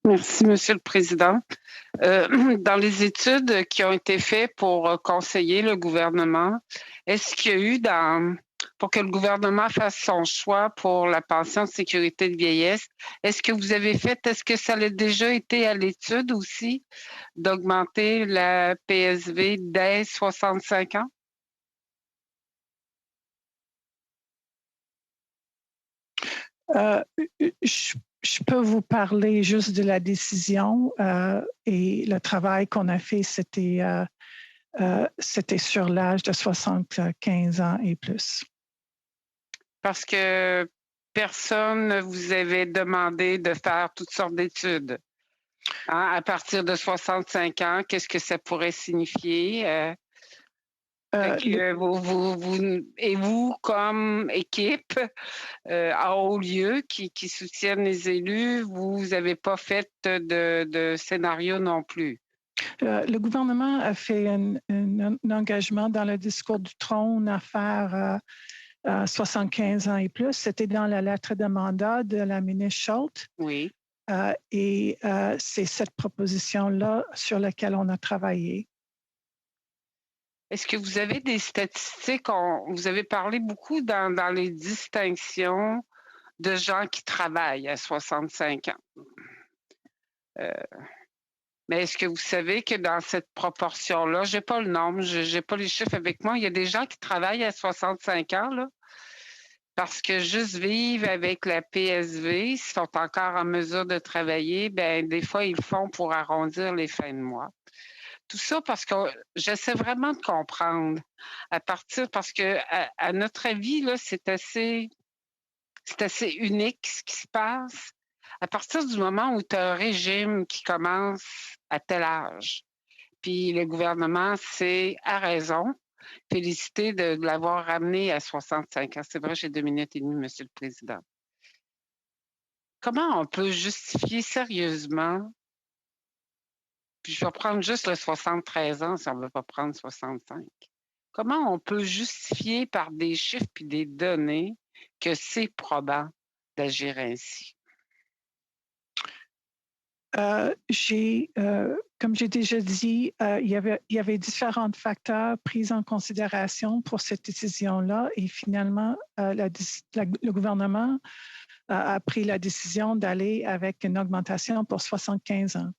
Merci, Monsieur le Président. Dans les études qui ont été faites pour conseiller le gouvernement, est-ce qu'il y a eu pour que le gouvernement fasse son choix pour la pension de sécurité de vieillesse, est-ce que ça a déjà été à l'étude aussi d'augmenter la PSV dès 65 ans? Je peux vous parler juste de la décision et le travail qu'on a fait, c'était sur l'âge de 75 ans et plus. Parce que personne ne vous avait demandé de faire toutes sortes d'études. Hein? À partir de 65 ans, qu'est-ce que ça pourrait signifier? Vous, comme équipe à haut lieu qui soutiennent les élus, vous n'avez pas fait de scénario non plus. Le gouvernement a fait un engagement dans le discours du trône à faire 75 ans et plus. C'était dans la lettre de mandat de la ministre Schultz. Oui. Et c'est cette proposition-là sur laquelle on a travaillé. Est-ce que vous avez des statistiques? Vous avez parlé beaucoup dans les distinctions de gens qui travaillent à 65 ans. Mais est-ce que vous savez que dans cette proportion-là, je n'ai pas le nombre, je n'ai pas les chiffres avec moi, il y a des gens qui travaillent à 65 ans, là, parce que juste vivre avec la PSV, s'ils sont encore en mesure de travailler, ben des fois, ils le font pour arrondir les fins de mois. Tout ça parce que j'essaie vraiment de comprendre parce que à notre avis, là, c'est assez unique ce qui se passe. À partir du moment où tu as un régime qui commence à tel âge, puis le gouvernement, c'est à raison, félicité de l'avoir ramené à 65 ans. C'est vrai, j'ai 2 minutes et demie, Monsieur le Président. Comment on peut justifier sérieusement, puis je vais prendre juste le 73 ans si on ne veut pas prendre 65. Comment on peut justifier par des chiffres puis des données que c'est probant d'agir ainsi? Comme j'ai déjà dit, il y avait différents facteurs pris en considération pour cette décision-là et finalement, le gouvernement a pris la décision d'aller avec une augmentation pour 75 ans.